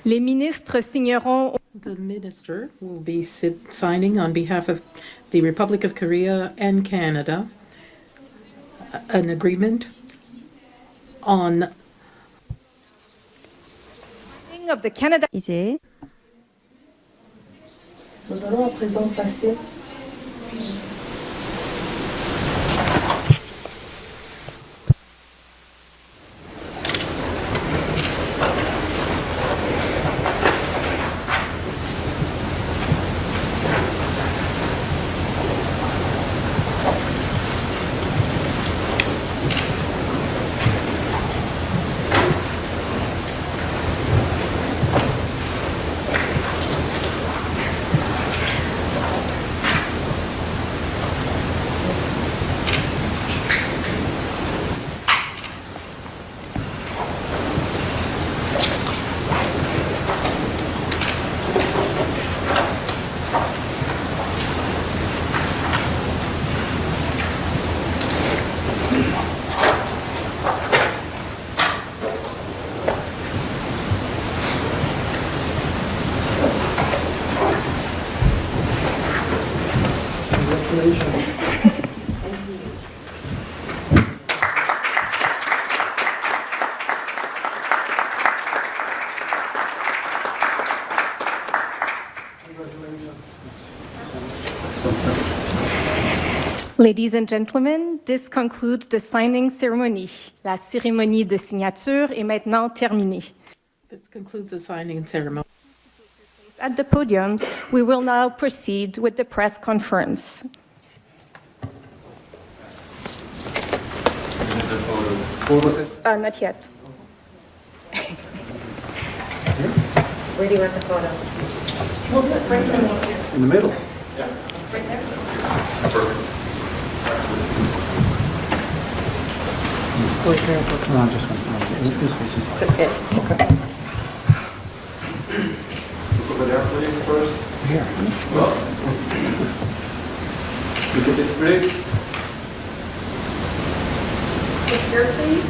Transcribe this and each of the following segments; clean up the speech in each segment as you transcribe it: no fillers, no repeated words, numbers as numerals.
Les ministres signeront. The minister will be signing on behalf of the Republic of Korea and Canada an agreement on of the Canada. 이제 Nous allons à présent passer Ladies and gentlemen, this concludes the signing ceremony. La cérémonie de signature est maintenant terminée. This concludes the signing ceremony. At the podiums, we will now proceed with the press conference. Not yet. Where do you want the photo? We'll do it right in the middle. In the middle. Right there? No, just one. This face is. It's okay. Okay. Over there, please, first. Here. Look at this break. Here, please.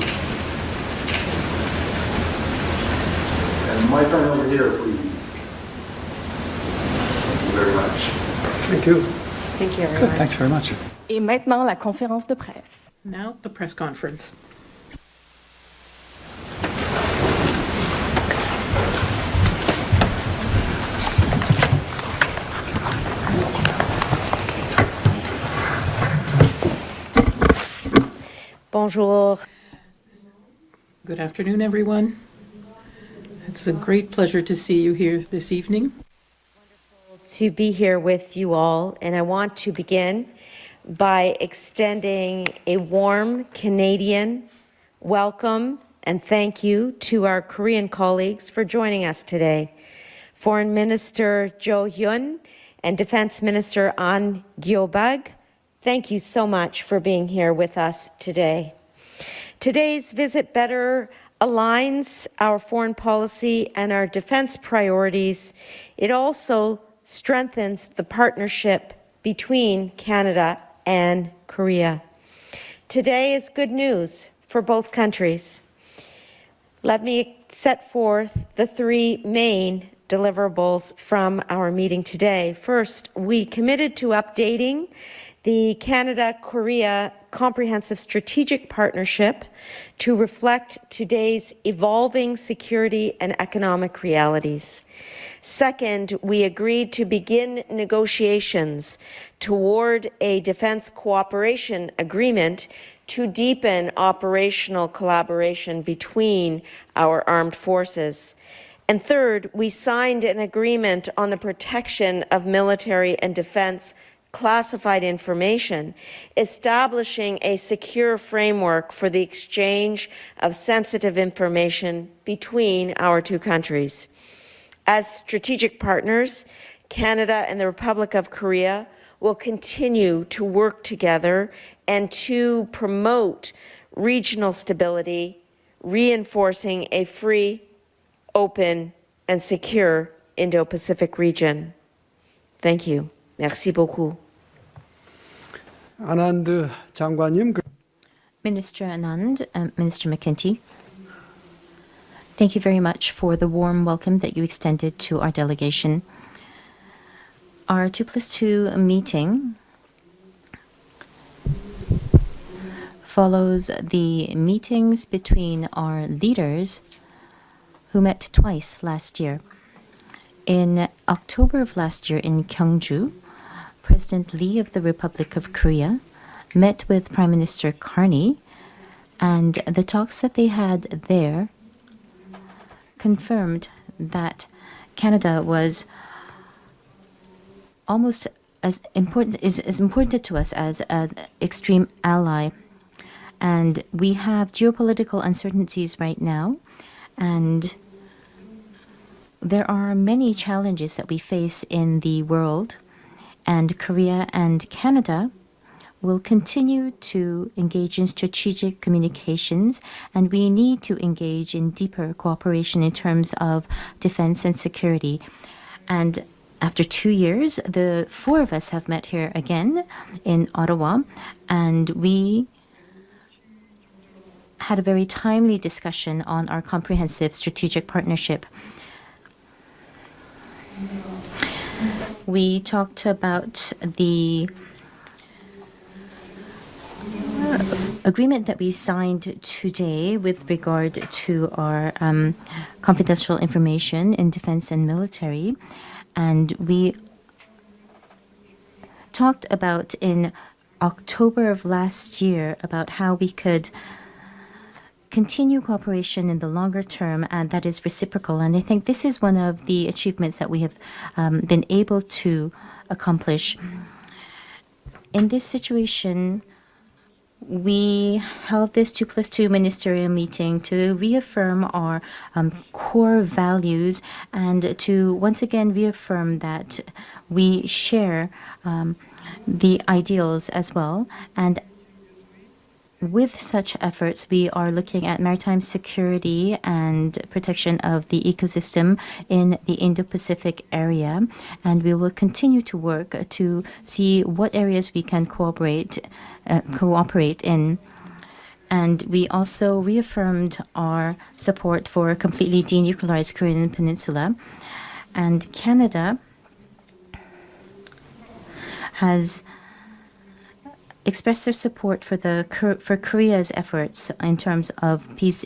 And my turn over here, please. Thank you very much. Thank you. Thank you, Good, everyone. thanks very much. Et maintenant, la conférence de presse. Now, the press conference. Bonjour. Good afternoon, everyone. It's a great pleasure to see you here this evening. To be here with you all, and I want to begin by extending a warm Canadian welcome and thank you to our Korean colleagues for joining us today. Foreign Minister Hyun and Defense Minister Gyuback, thank you so much for being here with us today. Today's visit better aligns our foreign policy and our defense priorities. It also strengthens the partnership between Canada and Korea. Today is good news for both countries. Let me set forth the three main deliverables from our meeting today. First, we committed to updating the Canada-Korea Comprehensive Strategic Partnership to reflect today's evolving security and economic realities. Second, we agreed to begin negotiations toward a defense cooperation agreement to deepen operational collaboration between our armed forces. And third, we signed an agreement on the protection of military and defense classified information, establishing a secure framework for the exchange of sensitive information between our two countries. As strategic partners, Canada and the Republic of Korea will continue to work together and to promote regional stability, reinforcing a free, open, and secure Indo-Pacific region. Thank you. Merci beaucoup. Anand 장관님. Minister Anand and Minister McGuinty. Thank you very much for the warm welcome that you extended to our delegation. Our 2+2 meeting follows the meetings between our leaders who met twice last year. In October of last year in Gyeongju, President Lee of the Republic of Korea met with Prime Minister Carney, and the talks that they had there confirmed that Canada was almost as important to us as an extreme ally. And we have geopolitical uncertainties right now, and there are many challenges that we face in the world, and Korea and Canada will continue to engage in strategic communications, and we need to engage in deeper cooperation in terms of defense and security. And after 2 years, the four of us have met here again in Ottawa, and we had a very timely discussion on our comprehensive strategic partnership. We talked about the agreement that we signed today with regard to our confidential information in defense and military. And we talked about in October of last year about how we could continue cooperation in the longer term, and that is reciprocal. And I think this is one of the achievements that we have been able to accomplish. In this situation, we held this 2+2 ministerial meeting to reaffirm our core values and to once again reaffirm that we share the ideals as well. And with such efforts, we are looking at maritime security and protection of the ecosystem in the Indo-Pacific area, and we will continue to work to see what areas we can cooperate in. And we also reaffirmed our support for a completely denuclearized Korean Peninsula, and Canada has expressed their support for Korea's efforts in terms of peace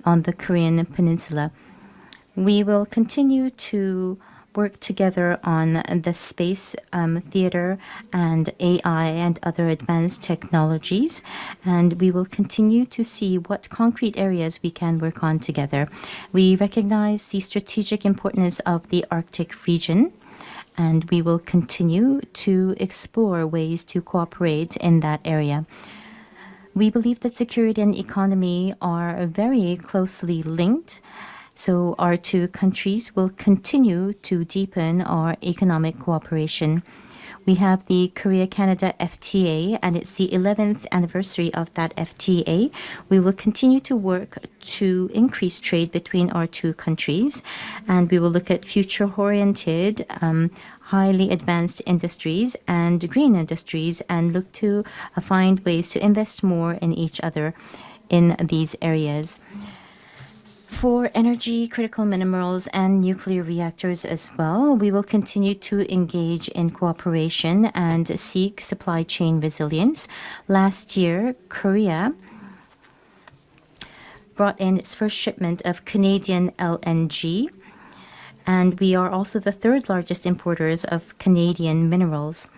on the Korean Peninsula. We will continue to work together on the space theater and AI and other advanced technologies, and we will continue to see what concrete areas we can work on together. We recognize the strategic importance of the Arctic region, and we will continue to explore ways to cooperate in that area. We believe that security and economy are very closely linked, so our two countries will continue to deepen our economic cooperation. We have the Korea-Canada FTA, and it's the 11th anniversary of that FTA. We will continue to work to increase trade between our two countries, and we will look at future-oriented, highly advanced industries and green industries, and look to find ways to invest more in each other in these areas. For energy, critical minerals, and nuclear reactors as well, we will continue to engage in cooperation and seek supply chain resilience. Last year, Korea brought in its first shipment of Canadian LNG, and we are also the third largest importers of Canadian minerals.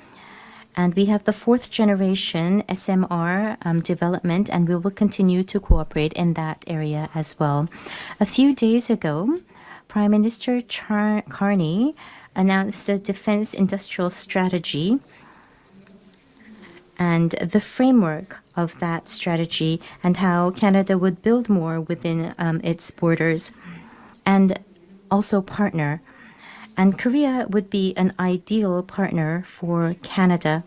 And we have the fourth generation SMR development, and we will continue to cooperate in that area as well. A few days ago, Prime Minister Carney announced a defense industrial strategy and the framework of that strategy and how Canada would build more within its borders and also partner. And Korea would be an ideal partner for Canada.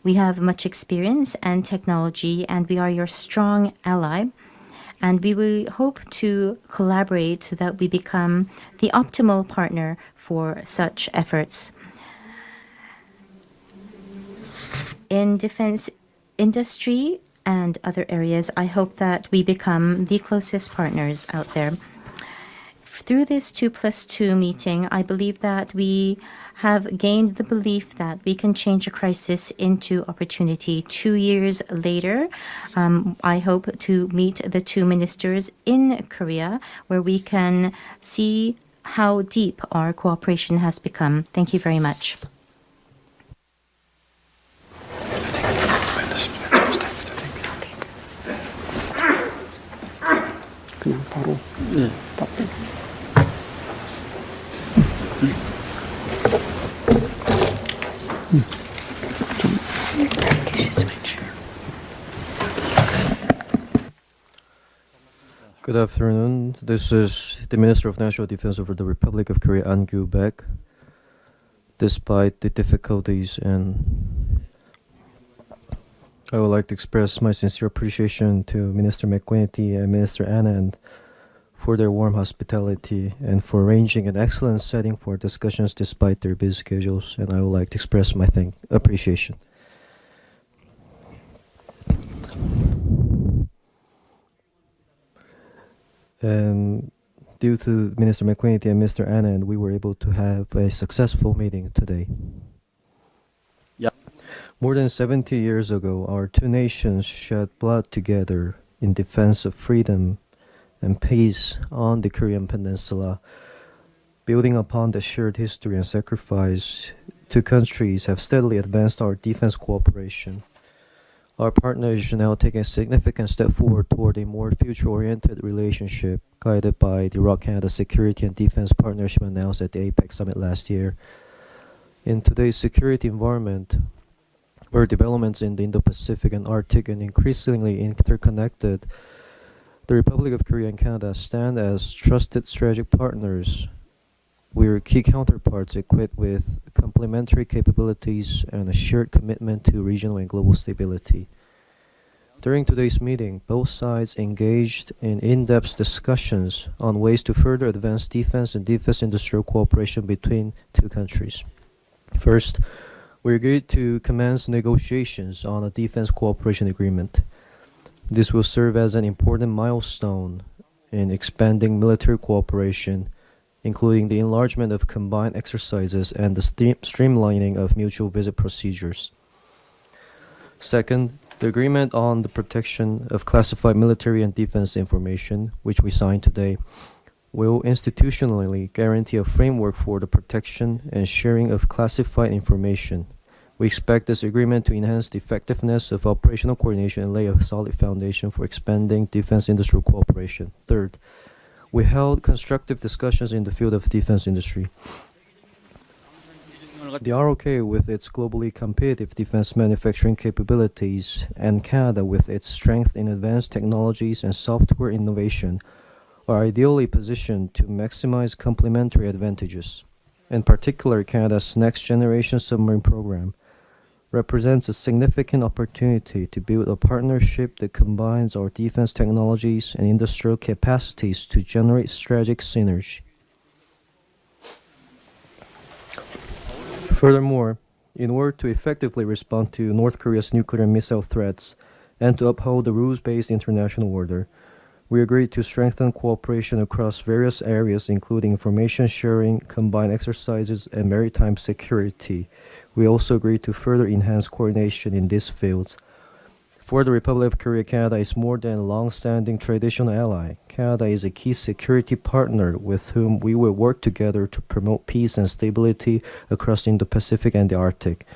We have much experience and technology, and we are your strong ally. And we will hope to collaborate so that we become the optimal partner for such efforts. In defense industry and other areas, I hope that we become the closest partners out there. Through this 2+2 meeting, I believe that we have gained the belief that we can change a crisis into opportunity. 2 years later, I hope to meet the two ministers in Korea, where we can see how deep our cooperation has become. Thank you very much. 그냥 바로. Good afternoon. This is the Minister of National Defense of the Republic of Korea, Gyuback. Despite the difficulties, and I would like to express my sincere appreciation to Minister McGuinty and Minister Anand for their warm hospitality and for arranging an excellent setting for discussions despite their busy schedules, and I would like to express my appreciation. And due to Minister McGuinty and Mr. Anand, we were able to have a successful meeting today. More than 70 years ago, our two nations shed blood together in defense of freedom and peace on the Korean Peninsula. Building upon the shared history and sacrifice, two countries have steadily advanced our defense cooperation. Our partners should now take a significant step forward toward a more future-oriented relationship, guided by the Rock-Canada Security and Defense Partnership announced at the APEC Summit last year. In today's security environment, where developments in the Indo-Pacific and Arctic are increasingly interconnected, the Republic of Korea and Canada stand as trusted strategic partners. We are key counterparts equipped with complementary capabilities and a shared commitment to regional and global stability. During today's meeting, both sides engaged in in-depth discussions on ways to further advance defense and defense industrial cooperation between two countries. First, we agreed to commence negotiations on a defense cooperation agreement. This will serve as an important milestone in expanding military cooperation, including the enlargement of combined exercises and the streamlining of mutual visit procedures. Second, the agreement on the protection of classified military and defense information, which we signed today, will institutionally guarantee a framework for the protection and sharing of classified information. We expect this agreement to enhance the effectiveness of operational coordination and lay a solid foundation for expanding defense industrial cooperation. Third, we held constructive discussions in the field of defense industry. The ROK, with its globally competitive defense manufacturing capabilities, and Canada, with its strength in advanced technologies and software innovation, are ideally positioned to maximize complementary advantages. In particular, Canada's next-generation submarine program represents a significant opportunity to build a partnership that combines our defense technologies and industrial capacities to generate strategic synergy. Furthermore, in order to effectively respond to North Korea's nuclear and missile threats and to uphold the rules-based international order, we agreed to strengthen cooperation across various areas, including information sharing, combined exercises, and maritime security. We also agreed to further enhance coordination in these fields. For the Republic of Korea, Canada is more than a long-standing traditional ally. Canada is a key security partner with whom we will work together to promote peace and stability across the Indo-Pacific and the Arctic.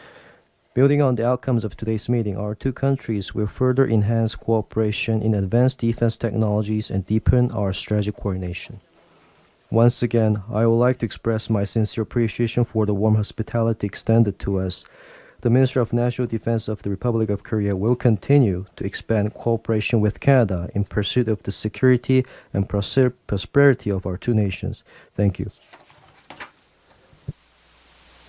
Building on the outcomes of today's meeting, our two countries will further enhance cooperation in advanced defense technologies and deepen our strategic coordination. Once again, I would like to express my sincere appreciation for the warm hospitality extended to us. The Minister of National Defense of the Republic of Korea will continue to expand cooperation with Canada in pursuit of the security and prosperity of our two nations. Thank you.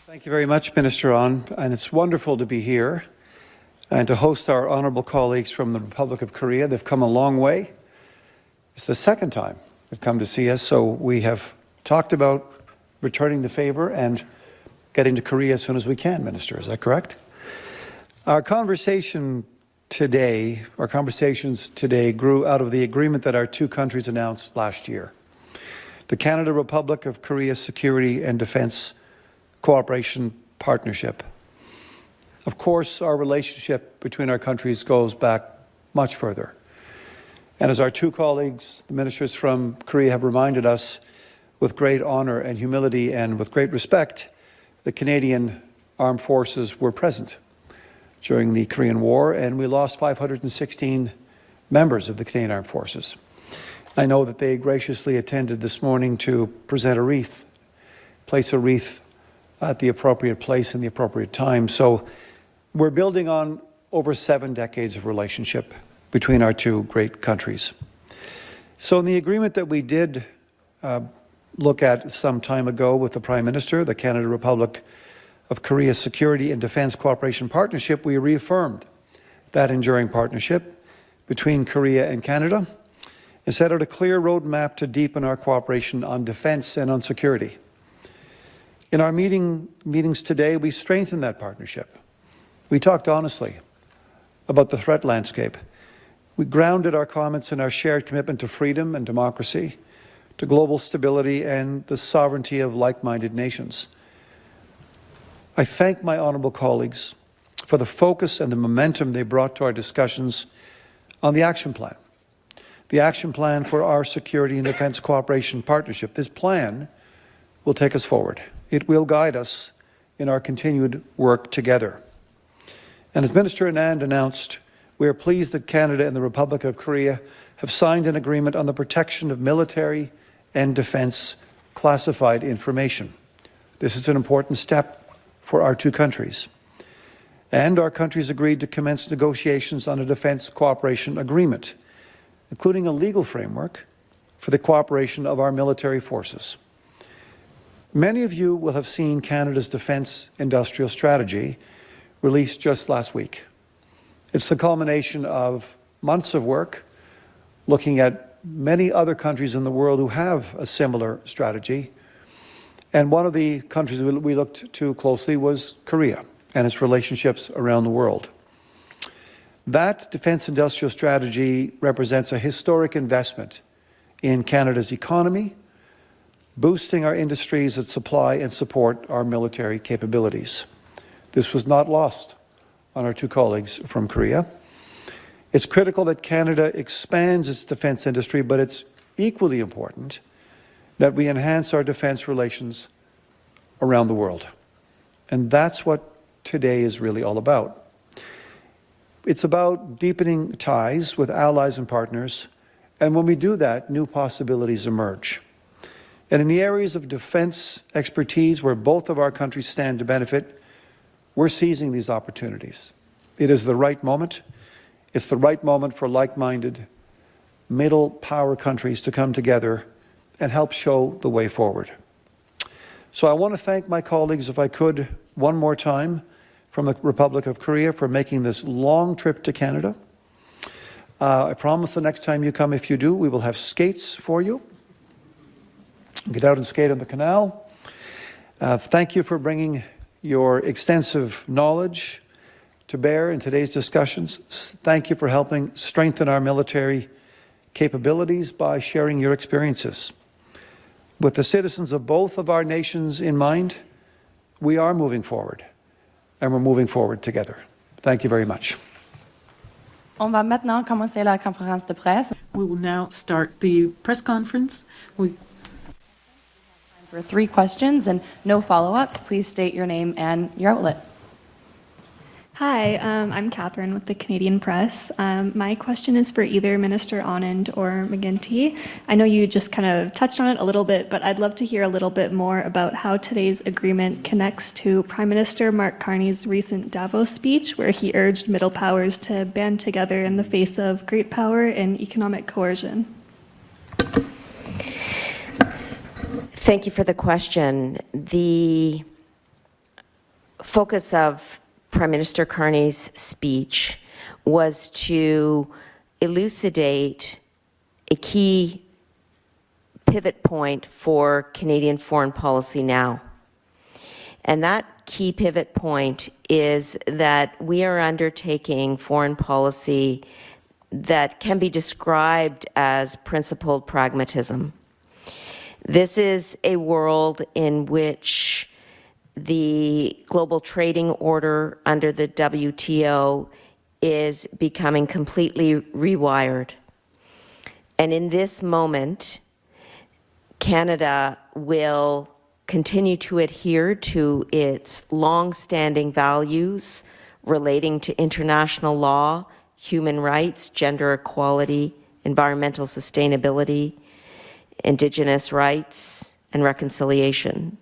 Thank you very much, Minister An, and it's wonderful to be here and to host our honourable colleagues from the Republic of Korea. They've come a long way. It's the second time they've come to see us, so we have talked about returning the favour and getting to Korea as soon as we can, Minister. Is that correct? Our conversations today grew out of the agreement that our two countries announced last year the Canada-Republic of Korea Security and Defence Cooperation Partnership. Of course, our relationship between our countries goes back much further. And as our two colleagues, the ministers from Korea, have reminded us, with great honour and humility and with great respect, the Canadian Armed Forces were present during the Korean War, and we lost 516 members of the Canadian Armed Forces. I know that they graciously attended this morning to present a wreath, place a wreath at the appropriate place and the appropriate time. So we're building on over 7 decades of relationship between our two great countries. So in the agreement that we did look at some time ago with the Prime Minister, the Canada-Republic of Korea Security and Defence Cooperation Partnership, we reaffirmed that enduring partnership between Korea and Canada and set out a clear roadmap to deepen our cooperation on defence and on security. In our meetings today, we strengthened that partnership. We talked honestly about the threat landscape. We grounded our comments in our shared commitment to freedom and democracy, to global stability and the sovereignty of like-minded nations. I thank my honourable colleagues for the focus and the momentum they brought to our discussions on the action plan for our security and defence cooperation partnership. This plan will take us forward. It will guide us in our continued work together. And as Minister Anand announced, we are pleased that Canada and the Republic of Korea have signed an agreement on the protection of military and defence classified information. This is an important step for our two countries. And our countries agreed to commence negotiations on a defence cooperation agreement, including a legal framework for the cooperation of our military forces. Many of you will have seen Canada's defence industrial strategy released just last week. It's the culmination of months of work looking at many other countries in the world who have a similar strategy. And one of the countries we looked to closely was Korea and its relationships around the world. That defence industrial strategy represents a historic investment in Canada's economy, boosting our industries that supply and support our military capabilities. This was not lost on our two colleagues from Korea. It's critical that Canada expands its defence industry, but it's equally important that we enhance our defence relations around the world. And that's what today is really all about. It's about deepening ties with allies and partners, and when we do that, new possibilities emerge. And in the areas of defence expertise where both of our countries stand to benefit, we're seizing these opportunities. It is the right moment. It's the right moment for like-minded, middle power countries to come together and help show the way forward. So I want to thank my colleagues, if I could, one more time, from the Republic of Korea for making this long trip to Canada. I promise the next time you come, if you do, we will have skates for you. Get out and skate on the canal. Thank you for bringing your extensive knowledge to bear in today's discussions. Thank you for helping strengthen our military capabilities by sharing your experiences. With the citizens of both of our nations in mind, we are moving forward, and we're moving forward together. Thank you very much. On va maintenant commencer la conférence de presse. We will now start the press conference. For 3 questions and no follow-ups, please state your name and your outlet. Hi, I'm Catherine with the Canadian Press. My question is for either Minister Anand or McGuinty. I know you just kind of touched on it a little bit, but I'd love to hear a little bit more about how today's agreement connects to Prime Minister Mark Carney's recent Davos speech, where he urged middle powers to band together in the face of great power and economic coercion. Thank you for the question. The focus of Prime Minister Carney's speech was to elucidate a key pivot point for Canadian foreign policy now. And that key pivot point is that we are undertaking foreign policy that can be described as principled pragmatism. This is a world in which the global trading order under the WTO is becoming completely rewired. And in this moment, Canada will continue to adhere to its long-standing values relating to international law, human rights, gender equality, environmental sustainability, Indigenous rights, and reconciliation.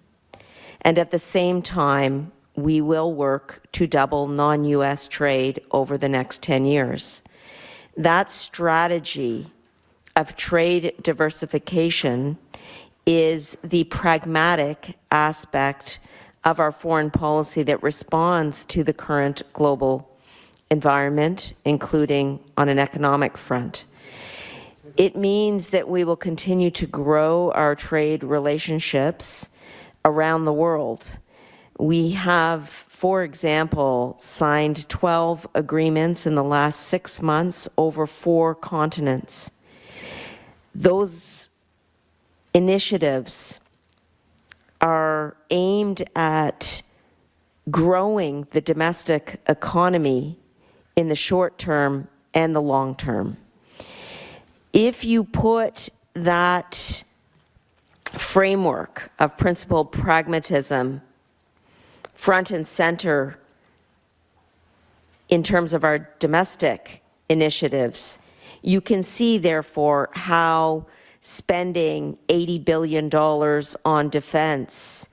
And at the same time, we will work to double non-US trade over the next 10 years. That strategy of trade diversification is the pragmatic aspect of our foreign policy that responds to the current global environment, including on an economic front. It means that we will continue to grow our trade relationships around the world. We have, for example, signed 12 agreements in the last 6 months over 4 continents. Those initiatives are aimed at growing the domestic economy in the short term and the long term. If you put that framework of principled pragmatism front and center in terms of our domestic initiatives, you can see, therefore, how spending $80 billion on defense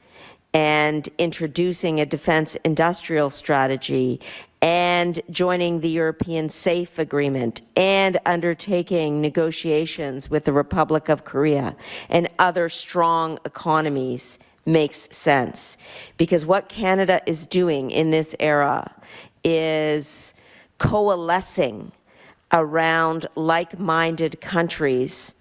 and introducing a defense industrial strategy and joining the European Safe Agreement and undertaking negotiations with the Republic of Korea and other strong economies makes sense. Because what Canada is doing in this era is coalescing around like-minded countries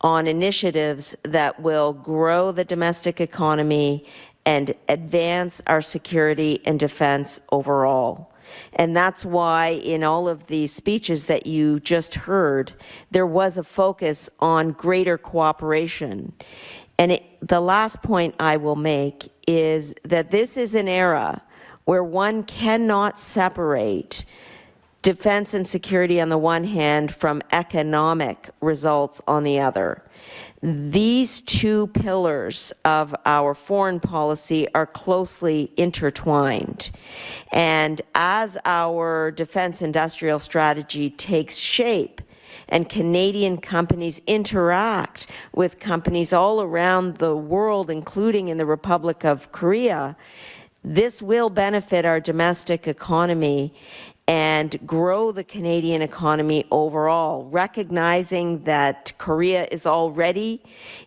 on initiatives that will grow the domestic economy and advance our security and defense overall. And that's why in all of the speeches that you just heard, there was a focus on greater cooperation. And the last point I will make is that this is an era where one cannot separate defense and security on the one hand from economic results on the other. These two pillars of our foreign policy are closely intertwined. And as our defense industrial strategy takes shape and Canadian companies interact with companies all around the world, including in the Republic of Korea, this will benefit our domestic economy and grow the Canadian economy overall, recognizing that Korea is already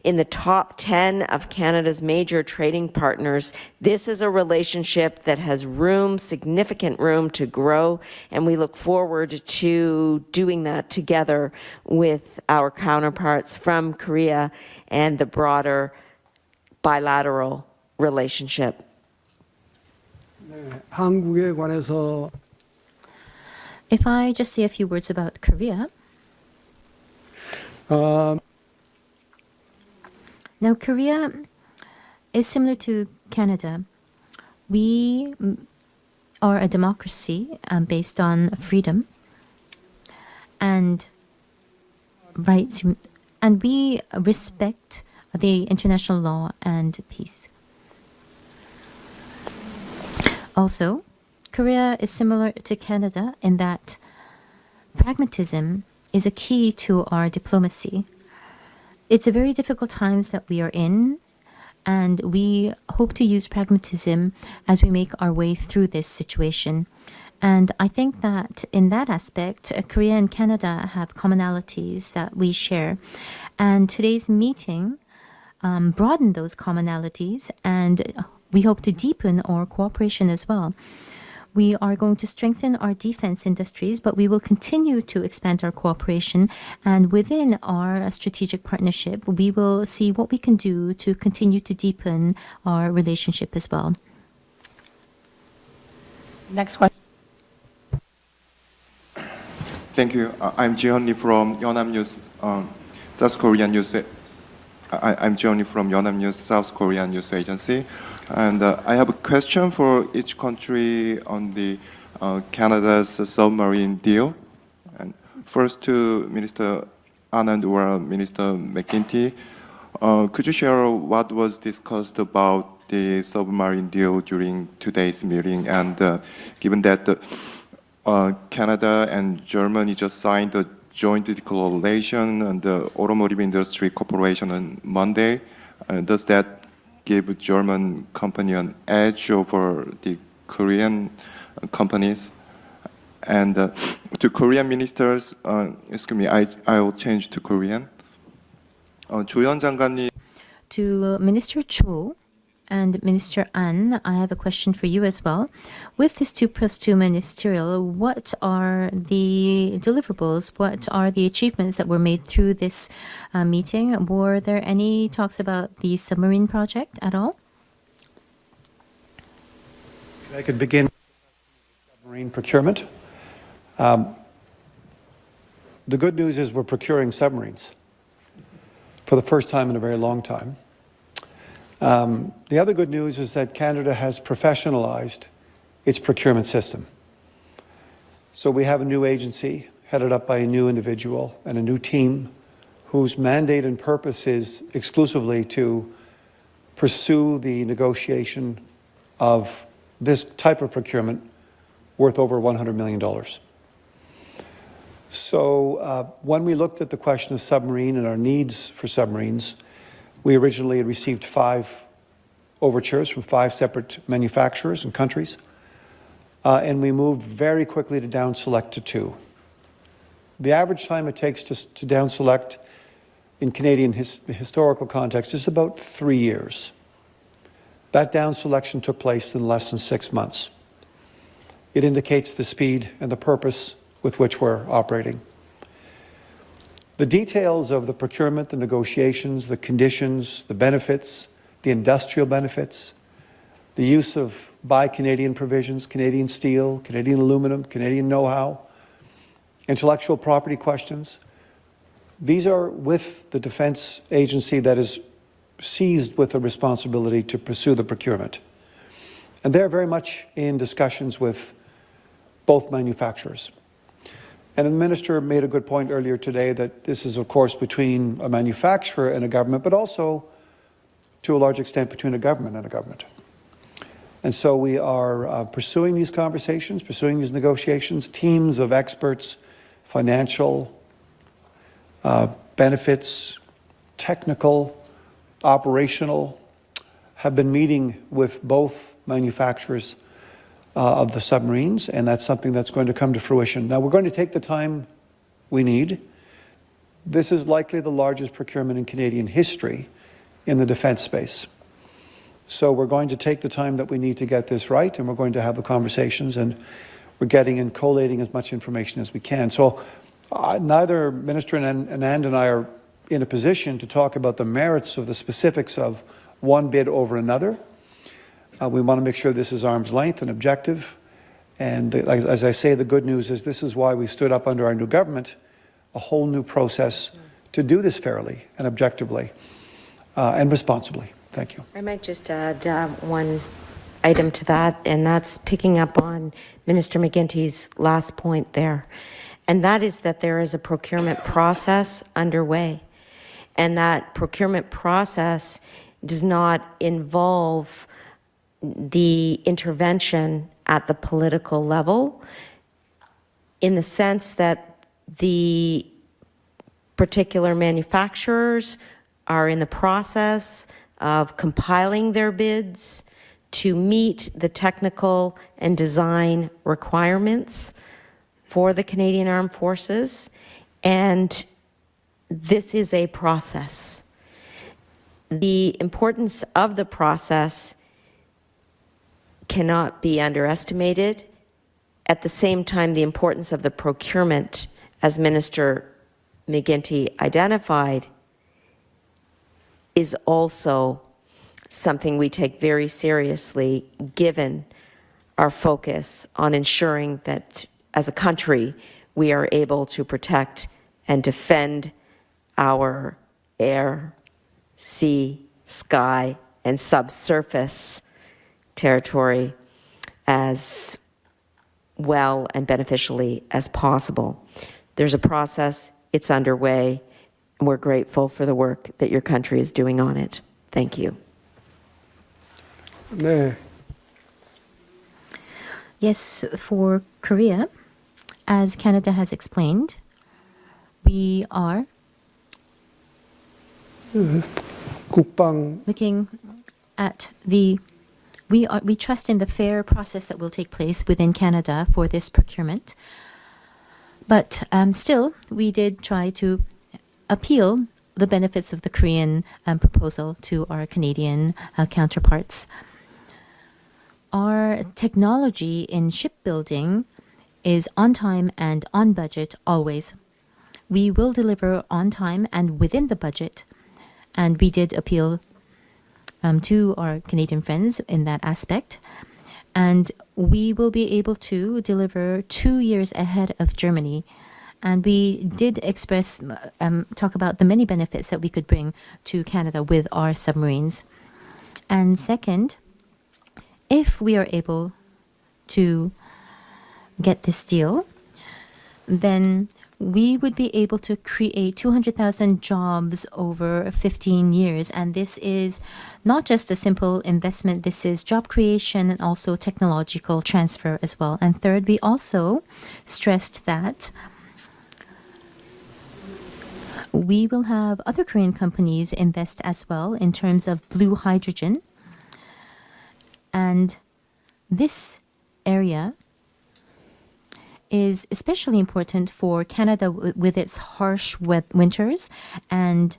in the top 10 of Canada's major trading partners. This is a relationship that has room, significant room to grow, and we look forward to doing that together with our counterparts from Korea and the broader bilateral relationship. 네, 한국에 관해서 If I just say a few words about Korea. Now, Korea is similar to Canada. We are a democracy based on freedom and rights, and we respect the international law and peace. Also, Korea is similar to Canada in that pragmatism is a key to our diplomacy. It's a very difficult times that we are in, and we hope to use pragmatism as we make our way through this situation. And I think that in that aspect, Korea and Canada have commonalities that we share. And today's meeting broadened those commonalities, and we hope to deepen our cooperation as well. We are going to strengthen our defense industries, but we will continue to expand our cooperation. And within our strategic partnership, we will see what we can do to continue to deepen our relationship as well. Next question. Thank you. I'm Hyun from Yeonam News, South Korean news I'm Johnny from Yonhap News, South Korean news agency. And I have a question for each country on the Canada's submarine deal. And first to Minister Anand or Minister McGuinty, could you share what was discussed about the submarine deal during today's meeting? And given that Canada and Germany just signed a joint declaration on the automotive industry cooperation on Monday, does that give a German company an edge over the Korean companies? And to Korean ministers, excuse me, I will change to Korean. 조현 장관님. To Minister Cho and Minister An, I have a question for you as well. With this 2+2 ministerial, what are the deliverables? What are the achievements that were made through this meeting? Were there any talks about the submarine project at all? I could begin with submarine procurement. The good news is we're procuring submarines for the first time in a very long time. The other good news is that Canada has professionalized its procurement system. So we have a new agency headed up by a new individual and a new team whose mandate and purpose is exclusively to pursue the negotiation of this type of procurement worth over $100 million. So when we looked at the question of submarine and our needs for submarines, we originally had received 5 overtures from 5 separate manufacturers and countries, and we moved very quickly to down select to 2. The average time it takes to down select in Canadian historical context is about 3 years. That down selection took place in less than 6 months. It indicates the speed and the purpose with which we're operating. The details of the procurement, the negotiations, the conditions, the benefits, the industrial benefits, the use of Buy Canadian provisions, Canadian steel, Canadian aluminum, Canadian know-how, intellectual property questions, these are with the defense agency that is seized with the responsibility to pursue the procurement. And they're very much in discussions with both manufacturers. And the minister made a good point earlier today that this is, of course, between a manufacturer and a government, but also, to a large extent, between a government and a government. And so we are pursuing these conversations, pursuing these negotiations. Teams of experts, financial, benefits, technical, operational, have been meeting with both manufacturers of the submarines, and that's something that's going to come to fruition. Now, we're going to take the time we need. This is likely the largest procurement in Canadian history in the defense space. So we're going to take the time that we need to get this right, and we're going to have the conversations, and we're getting and collating as much information as we can. So neither Minister Anand and I are in a position to talk about the merits of the specifics of one bid over another. We want to make sure this is arm's length and objective. And as I say, the good news is this is why we stood up under our new government, a whole new process to do this fairly and objectively and responsibly. Thank you. I might just add one item to that, and that's picking up on Minister McGuinty's last point there. And that is that there is a procurement process underway. And that procurement process does not involve the intervention at the political level, in the sense that the particular manufacturers are in the process of compiling their bids to meet the technical and design requirements for the Canadian Armed Forces, and this is a process. The importance of the process cannot be underestimated. At the same time, the importance of the procurement, as Minister McGuinty identified, is also something we take very seriously, given our focus on ensuring that as a country we are able to protect and defend our air, sea, sky, and subsurface territory as well and beneficially as possible. There's a process, it's underway, and we're grateful for the work that your country is doing on it. Thank you. Yes, for Korea, as Canada has explained, we are looking at we trust in the fair process that will take place within Canada for this procurement. But still, we did try to appeal the benefits of the Korean proposal to our Canadian counterparts. Our technology in shipbuilding is on time and on budget always. We will deliver on time and within the budget, and we did appeal to our Canadian friends in that aspect. And we will be able to deliver 2 years ahead of Germany. And we did talk about the many benefits that we could bring to Canada with our submarines. And second, if we are able to get this deal, then we would be able to create 200,000 jobs over 15 years. And this is not just a simple investment, this is job creation and also technological transfer as well. And third, we also stressed that we will have other Korean companies invest as well in terms of blue hydrogen. And this area is especially important for Canada with its harsh winters and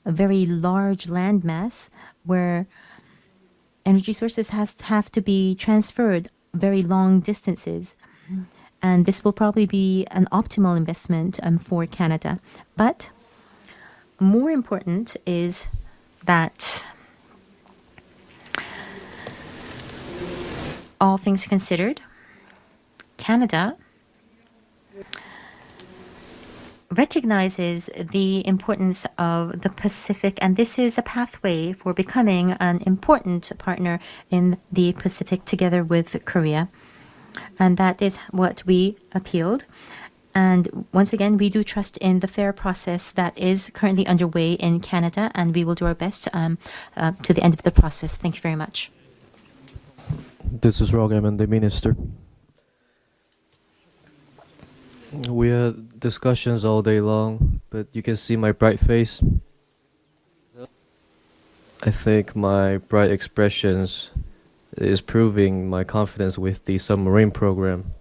a very large landmass where energy sources have to be transferred very long distances. And this will probably be an optimal investment for Canada. But more important is that all things considered, Canada recognizes the importance of the Pacific, and this is a pathway for becoming an important partner in the Pacific together with Korea. And that is what we appealed. And once again, we do trust in the fair process that is currently underway in Canada, and we will do our best to the end of the process. Thank you very much. This is Rogaman, the Minister. We had discussions all day long, but you can see my bright face. I think my bright expressions is proving my confidence with the submarine program.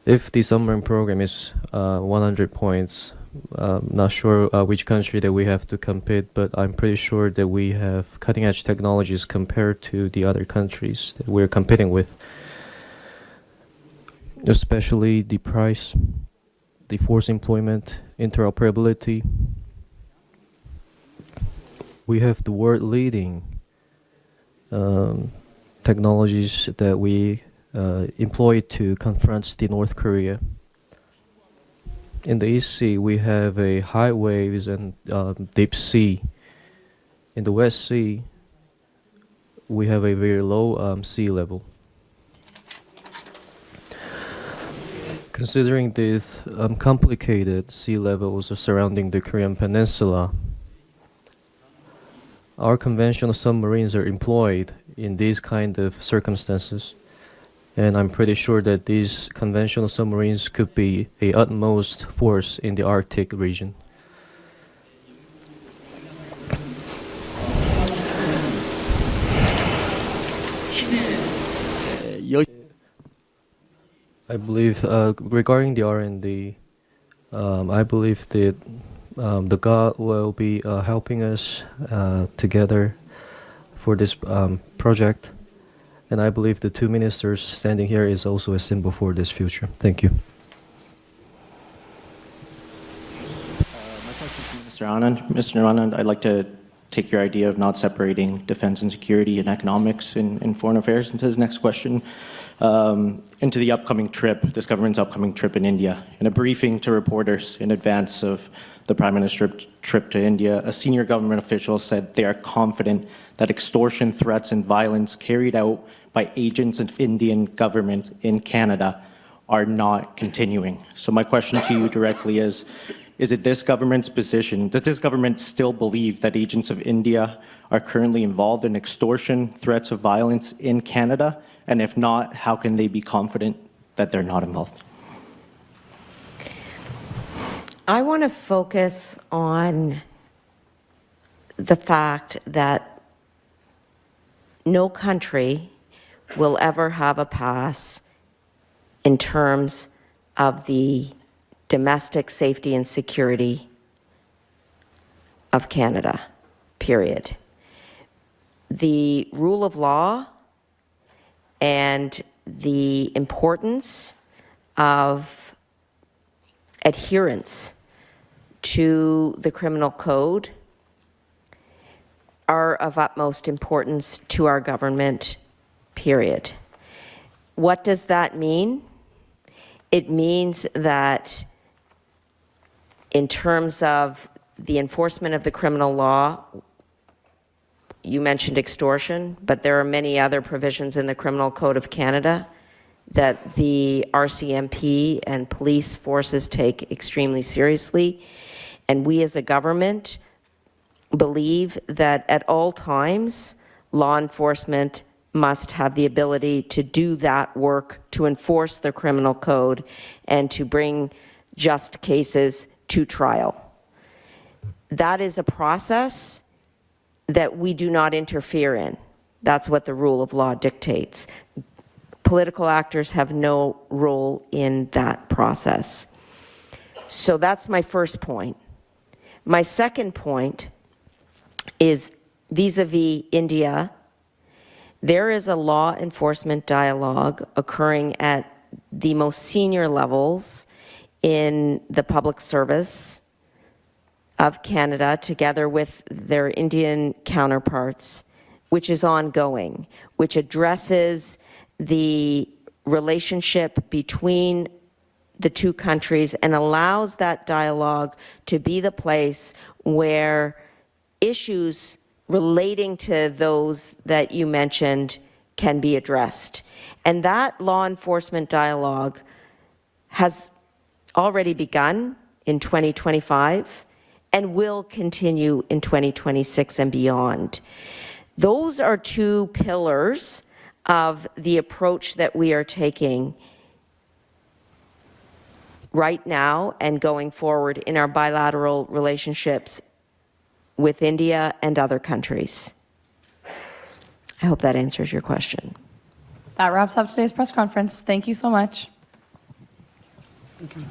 If the submarine program is 100 points, not sure which country that we have to compete, but I'm pretty sure that we have cutting-edge technologies compared to the other countries that we're competing with. Especially the price, the force employment, interoperability. We have the world-leading technologies that we employ to confront the North Korea. In the East Sea, we have a high waves and deep sea. In the West Sea, we have a very low sea level. Considering these complicated sea levels surrounding the Korean Peninsula, our conventional submarines are employed in these kind of circumstances. And I'm pretty sure that these conventional submarines could be a utmost force in the Arctic region. I believe regarding the R&D, I believe that the God will be helping us together for this project. And I believe the two ministers standing here is also a symbol for this future. Thank you. My question is to Mr. Anand. Mr. Anand, I'd like to take your idea of not separating defense and security and economics in foreign affairs into his next question. into the upcoming trip, this government's upcoming trip in India. In a briefing to reporters in advance of the Prime Minister's trip to India, a senior government official said they are confident that extortion threats and violence carried out by agents of Indian government in Canada are not continuing. So my question to you directly is it this government's position, does this government still believe that agents of India are currently involved in extortion, threats of violence in Canada? And if not, how can they be confident that they're not involved? I want to focus on the fact that no country will ever have a pass in terms of the domestic safety and security of Canada, period. The rule of law and the importance of adherence to the criminal code are of utmost importance to our government, period. What does that mean? It means that in terms of the enforcement of the criminal law, you mentioned extortion, but there are many other provisions in the Criminal Code of Canada that the RCMP and police forces take extremely seriously. And we as a government believe that at all times, law enforcement must have the ability to do that work, to enforce the criminal code, and to bring just cases to trial. That is a process that we do not interfere in. That's what the rule of law dictates. Political actors have no role in that process. So that's my first point. My second point is vis-a-vis India. There is a law enforcement dialogue occurring at the most senior levels in the public service of Canada, together with their Indian counterparts, which is ongoing, which addresses the relationship between the two countries and allows that dialogue to be the place where issues relating to those that you mentioned can be addressed. And that law enforcement dialogue has already begun in 2025 and will continue in 2026 and beyond. Those are two pillars of the approach that we are taking right now and going forward in our bilateral relationships with India and other countries. I hope that answers your question. That wraps up today's press conference. Thank you so much. Okay.